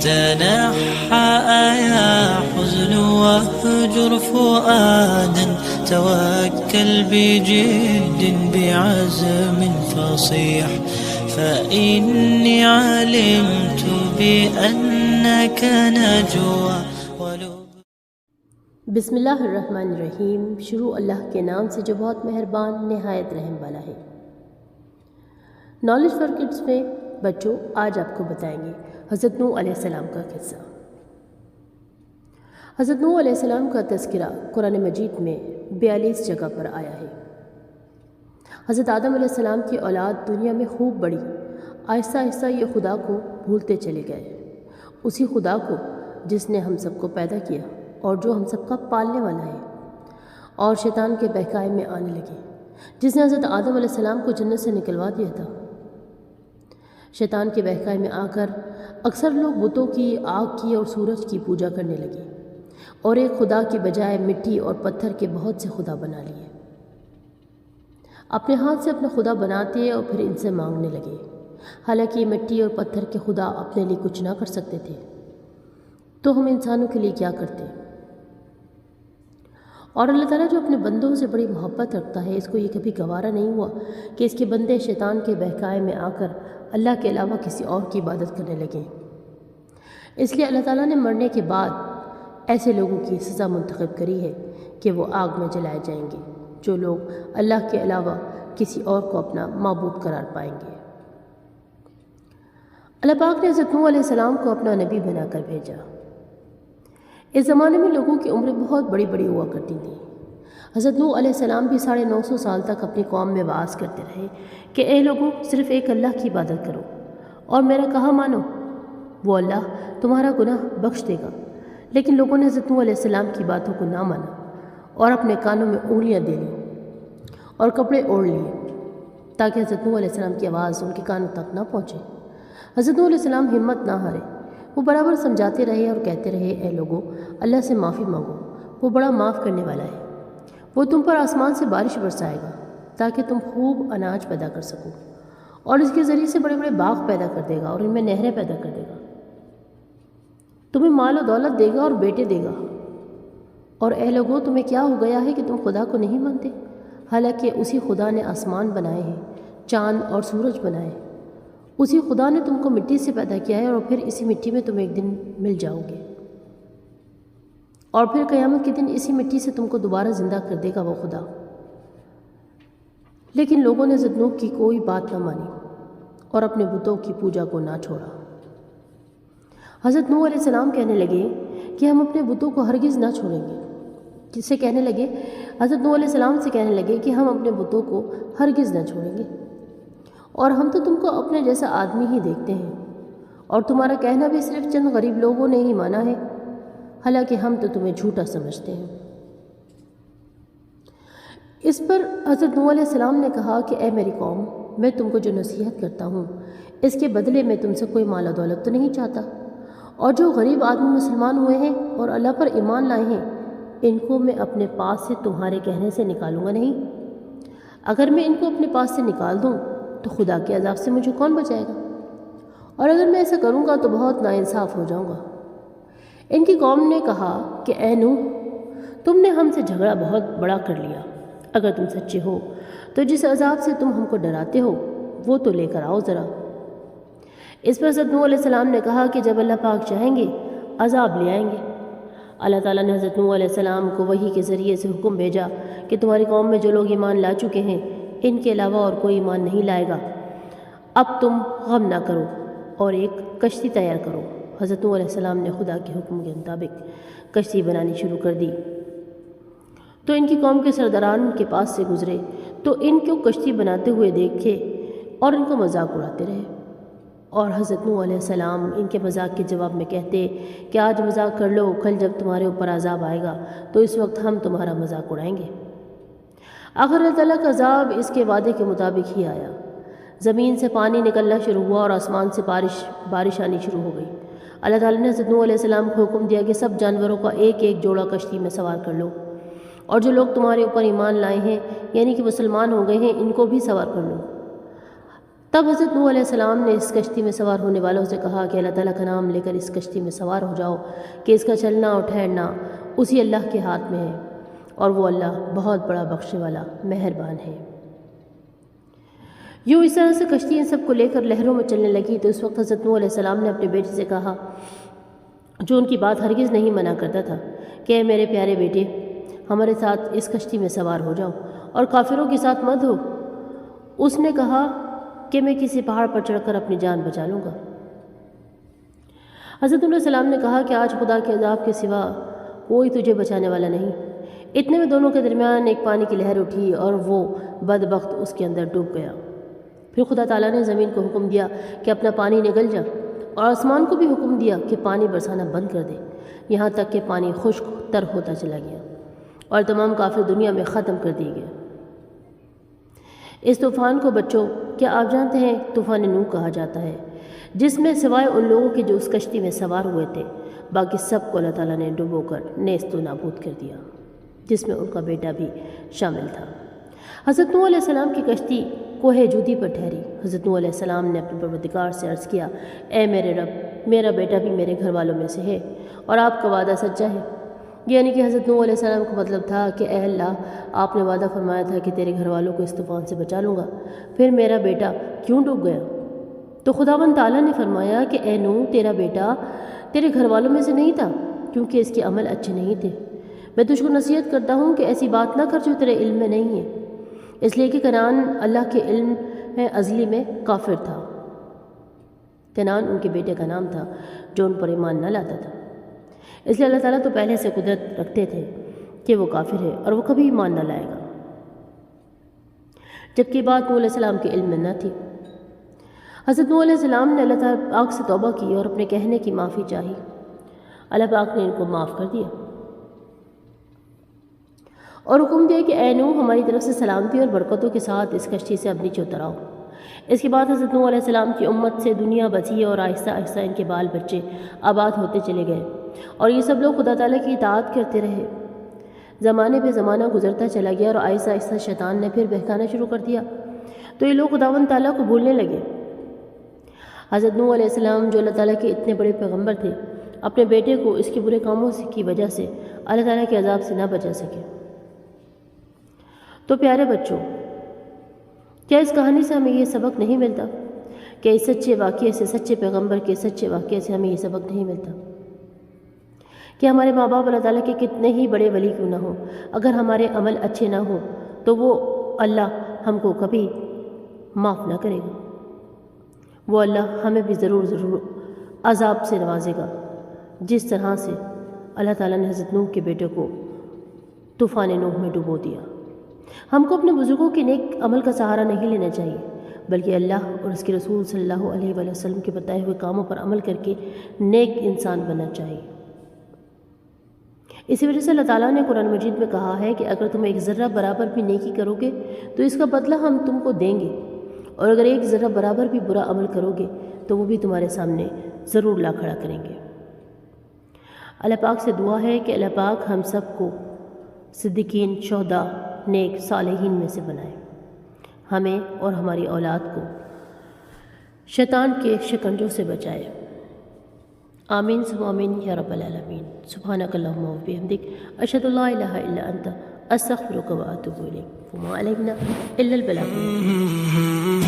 تنحى يا حزن واهجر فؤادا توكل بجد بعزم فصيح فإني علمت بأنك نجوى بسم اللہ الرحمن الرحیم۔ شروع اللہ کے نام سے جو بہت مہربان نہایت رحم والا ہے۔ نالج فار کڈس میں بچوں آج آپ کو بتائیں گے حضرت نوح علیہ السلام کا قصہ۔ حضرت نوح علیہ السلام کا تذکرہ قرآن مجید میں 42 جگہ پر آیا ہے۔ حضرت آدم علیہ السلام کی اولاد دنیا میں خوب بڑی، آہستہ آہستہ یہ خدا کو بھولتے چلے گئے، اسی خدا کو جس نے ہم سب کو پیدا کیا اور جو ہم سب کا پالنے والا ہے، اور شیطان کے بہکائے میں آنے لگے جس نے حضرت آدم علیہ السلام کو جنت سے نکلوا دیا تھا۔ شیطان کے بہکائے میں آ کر اکثر لوگ بتوں کی، آگ کی اور سورج کی پوجا کرنے لگے اور ایک خدا کی بجائے مٹی اور پتھر کے بہت سے خدا بنا لیے۔ اپنے ہاتھ سے اپنا خدا بناتے اور پھر ان سے مانگنے لگے، حالانکہ یہ مٹی اور پتھر کے خدا اپنے لیے کچھ نہ کر سکتے تھے، تو ہم انسانوں کے لیے کیا کرتے؟ اور اللہ تعالیٰ جو اپنے بندوں سے بڑی محبت رکھتا ہے، اس کو یہ کبھی گوارا نہیں ہوا کہ اس کے بندے شیطان کے بہکائے میں آ کر اللہ کے علاوہ کسی اور کی عبادت کرنے لگیں۔ اس لیے اللہ تعالیٰ نے مرنے کے بعد ایسے لوگوں کی سزا منتخب کری ہے کہ وہ آگ میں جلائے جائیں گے، جو لوگ اللہ کے علاوہ کسی اور کو اپنا معبود قرار پائیں گے۔ اللہ پاک نے حضرت نوح علیہ السلام کو اپنا نبی بنا کر بھیجا۔ اس زمانے میں لوگوں کی عمریں بہت بڑی بڑی ہوا کرتی تھیں۔ حضرت نوح علیہ السلام بھی 950 سال تک اپنی قوم میں وعظ کرتے رہے کہ اے لوگوں، صرف ایک اللہ کی عبادت کرو اور میرا کہا مانو، وہ اللہ تمہارا گناہ بخش دے گا۔ لیکن لوگوں نے حضرت نوح علیہ السلام کی باتوں کو نہ مانا اور اپنے کانوں میں انگلیاں دے لیں اور کپڑے اوڑھ لیے تاکہ حضرت نوح علیہ السلام کی آواز ان کے کانوں تک نہ پہنچے۔ حضرت نوح علیہ السلام ہمت نہ ہارے، وہ برابر سمجھاتے رہے اور کہتے رہے اے لوگوں، اللہ سے معافی مانگو، وہ بڑا معاف کرنے والا ہے، وہ تم پر آسمان سے بارش برسائے گا تاکہ تم خوب اناج پیدا کر سکو، اور اس کے ذریعے سے بڑے بڑے باغ پیدا کر دے گا اور ان میں نہریں پیدا کر دے گا، تمہیں مال و دولت دے گا اور بیٹے دے گا۔ اور اے لوگوں، تمہیں کیا ہو گیا ہے کہ تم خدا کو نہیں مانتے، حالانکہ اسی خدا نے آسمان بنائے ہیں، چاند اور سورج بنائے، اسی خدا نے تم کو مٹی سے پیدا کیا ہے اور پھر اسی مٹی میں تم ایک دن مل جاؤ گے، اور پھر قیامت کے دن اسی مٹی سے تم کو دوبارہ زندہ کر دے گا وہ خدا۔ لیکن لوگوں نے حضرت نوح کی کوئی بات نہ مانی اور اپنے بتوں کی پوجا کو نہ چھوڑا۔ حضرت نوح علیہ السلام کہنے لگے کہ ہم اپنے بتوں کو ہرگز نہ چھوڑیں گے۔ حضرت نوح علیہ السلام سے کہنے لگے کہ ہم اپنے بتوں کو ہرگز نہ چھوڑیں گے، اور ہم تو تم کو اپنے جیسا آدمی ہی دیکھتے ہیں، اور تمہارا کہنا بھی صرف چند غریب لوگوں نے ہی مانا ہے، حالانکہ ہم تو تمہیں جھوٹا سمجھتے ہیں۔ اس پر حضرت نوح علیہ السلام نے کہا کہ اے میری قوم، میں تم کو جو نصیحت کرتا ہوں اس کے بدلے میں تم سے کوئی مال و دولت تو نہیں چاہتا، اور جو غریب آدمی مسلمان ہوئے ہیں اور اللہ پر ایمان لائے ہیں، ان کو میں اپنے پاس سے تمہارے کہنے سے نکالوں گا نہیں۔ اگر میں ان کو اپنے پاس سے نکال دوں تو خدا کے عذاب سے مجھے کون بچائے گا، اور اگر میں ایسا کروں گا تو بہت ناانصاف ہو جاؤں گا۔ ان کی قوم نے کہا کہ اے نوح، تم نے ہم سے جھگڑا بہت بڑا کر لیا، اگر تم سچے ہو تو جس عذاب سے تم ہم کو ڈراتے ہو وہ تو لے کر آؤ ذرا۔ اس پر حضرت نوح علیہ السلام نے کہا کہ جب اللہ پاک چاہیں گے عذاب لے آئیں گے۔ اللہ تعالیٰ نے حضرت نوح علیہ السلام کو وحی کے ذریعے سے حکم بھیجا کہ تمہاری قوم میں جو لوگ ایمان لا چکے ہیں ان کے علاوہ اور کوئی ایمان نہیں لائے گا، اب تم غم نہ کرو اور ایک کشتی تیار کرو۔ حضرت نوح علیہ السلام نے خدا کے حکم کے مطابق کشتی بنانی شروع کر دی، تو ان کی قوم کے سرداران کے پاس سے گزرے تو ان کو کشتی بناتے ہوئے دیکھے اور ان کو مذاق اڑاتے رہے، اور حضرت نوح علیہ السلام ان کے مذاق کے جواب میں کہتے کہ آج مذاق کر لو، کل جب تمہارے اوپر عذاب آئے گا تو اس وقت ہم تمہارا مذاق اڑائیں گے۔ آخر اللہ تعالیٰ کا عذاب اس کے وعدے کے مطابق ہی آیا، زمین سے پانی نکلنا شروع ہوا اور آسمان سے بارش آنی شروع ہو گئی۔ اللہ تعالیٰ نے حضرت نوح علیہ السلام کو حکم دیا کہ سب جانوروں کا ایک ایک جوڑا کشتی میں سوار کر لو، اور جو لوگ تمہارے اوپر ایمان لائے ہیں یعنی کہ مسلمان ہو گئے ہیں ان کو بھی سوار کر لو۔ تب حضرت نوح علیہ السلام نے اس کشتی میں سوار ہونے والوں سے کہا کہ اللہ تعالیٰ کا نام لے کر اس کشتی میں سوار ہو جاؤ کہ اس کا چلنا اور ٹھہرنا اسی اللہ کے ہاتھ میں ہے، اور وہ اللہ بہت بڑا بخشنے والا مہربان ہے۔ یوں اس طرح سے کشتی ان سب کو لے کر لہروں میں چلنے لگی تو اس وقت حضرت نوح علیہ السلام نے اپنے بیٹے سے کہا، جو ان کی بات ہرگز نہیں منع کرتا تھا، کہ اے میرے پیارے بیٹے، ہمارے ساتھ اس کشتی میں سوار ہو جاؤ اور کافروں کے ساتھ مت ہو۔ اس نے کہا کہ میں کسی پہاڑ پر چڑھ کر اپنی جان بچا لوں گا۔ حضرت علیہ السلام نے کہا کہ آج خدا کے عذاب کے سوا کوئی تجھے بچانے والا نہیں۔ اتنے میں دونوں کے درمیان ایک پانی کی لہر اٹھی اور وہ بدبخت اس کے اندر ڈوب گیا۔ پھر خدا تعالیٰ نے زمین کو حکم دیا کہ اپنا پانی نگل جا، اور آسمان کو بھی حکم دیا کہ پانی برسانا بند کر دے، یہاں تک کہ پانی خشک تر ہوتا چلا گیا اور تمام کافر دنیا میں ختم کر دیے گئے۔ اس طوفان کو بچوں، کیا آپ جانتے ہیں طوفان نوح کہا جاتا ہے، جس میں سوائے ان لوگوں کے جو اس کشتی میں سوار ہوئے تھے، باقی سب کو اللہ تعالیٰ نے ڈبو کر نیست و نابود کر دیا، جس میں ان کا بیٹا بھی شامل تھا۔ حضرت نوح علیہ السلام کی کشتی کوہ جودی پر ٹھہری۔ حضرت نوح علیہ السلام نے اپنے پروردگار سے عرض کیا، اے میرے رب، میرا بیٹا بھی میرے گھر والوں میں سے ہے اور آپ کا وعدہ سچا ہے۔ یعنی کہ حضرت نوح علیہ السلام کا مطلب تھا کہ اے اللہ، آپ نے وعدہ فرمایا تھا کہ تیرے گھر والوں کو اس طوفان سے بچا لوں گا، پھر میرا بیٹا کیوں ڈوب گیا؟ تو خداوند تعالیٰ نے فرمایا کہ اے نوح، تیرا بیٹا تیرے گھر والوں میں سے نہیں تھا، کیونکہ اس کے عمل اچھے نہیں تھے۔ میں تجھ کو نصیحت کرتا ہوں کہ ایسی بات نہ کر جو تیرے علم میں نہیں ہے، اس لیے کہ کنعان اللہ کے علم ازلی میں کافر تھا۔ کنعان ان کے بیٹے کا نام تھا جو ان پر ایمان نہ لاتا تھا، اس لیے اللہ تعالیٰ تو پہلے سے قدرت رکھتے تھے کہ وہ کافر ہے اور وہ کبھی ایمان نہ لائے گا، جبکہ بات نوح علیہ السلام کے علم میں نہ تھی۔ حضرت نوح علیہ السلام نے اللہ تعالیٰ پاک سے توبہ کی اور اپنے کہنے کی معافی چاہی۔ اللہ پاک نے ان کو معاف کر دیا اور حکم دیا کہ اے نوح، ہماری طرف سے سلامتی اور برکتوں کے ساتھ اس کشتی سے اب نیچے اتر آؤ۔ اس کے بعد حضرت نوح علیہ السلام کی امت سے دنیا بچی اور آہستہ آہستہ ان کے بال بچے آباد ہوتے چلے گئے، اور یہ سب لوگ خدا تعالیٰ کی اطاعت کرتے رہے۔ زمانے پہ زمانہ گزرتا چلا گیا اور آہستہ آہستہ شیطان نے پھر بہکانا شروع کر دیا، تو یہ لوگ خداوند تعالیٰ کو بھولنے لگے۔ حضرت نوح علیہ السلام جو اللہ تعالیٰ کے اتنے بڑے پیغمبر تھے، اپنے بیٹے کو اس کے برے کاموں کی وجہ سے اللہ تعالیٰ کے عذاب سے نہ بچا سکے۔ تو پیارے بچوں، کیا اس کہانی سے ہمیں یہ سبق نہیں ملتا کہ اس سچے واقعے سے، سچے پیغمبر کے سچے واقعے سے ہمیں یہ سبق نہیں ملتا کہ ہمارے ماں باپ اللہ تعالیٰ کے کتنے ہی بڑے ولی کیوں نہ ہوں، اگر ہمارے عمل اچھے نہ ہوں تو وہ اللہ ہم کو کبھی معاف نہ کرے گا، وہ اللہ ہمیں بھی ضرور عذاب سے نوازے گا، جس طرح سے اللہ تعالیٰ نے حضرت نوح کے بیٹے کو طوفان نوح میں ڈبو دیا۔ ہم کو اپنے بزرگوں کے نیک عمل کا سہارا نہیں لینا چاہیے، بلکہ اللہ اور اس کے رسول صلی اللہ علیہ وآلہ وسلم کے بتائے ہوئے کاموں پر عمل کر کے نیک انسان بننا چاہیے۔ اسی وجہ سے اللہ تعالیٰ نے قرآن مجید میں کہا ہے کہ اگر تم ایک ذرہ برابر بھی نیکی کرو گے تو اس کا بدلہ ہم تم کو دیں گے، اور اگر ایک ذرہ برابر بھی برا عمل کرو گے تو وہ بھی تمہارے سامنے ضرور لا کھڑا کریں گے۔ اللہ پاک سے دعا ہے کہ اللہ پاک ہم سب کو صدیقین، شہداء، نیک، صالحین میں سے بنائے، ہمیں اور ہماری اولاد کو شیطان کے شکنجوں سے بچائے۔ آمین ثم آمین یا رب العالمین۔ سبحانک اللہم و بحمدک، اشہد ان لا الہ الا انت، استغفرک و اتوب الیک، وما علینا الا البلاغ۔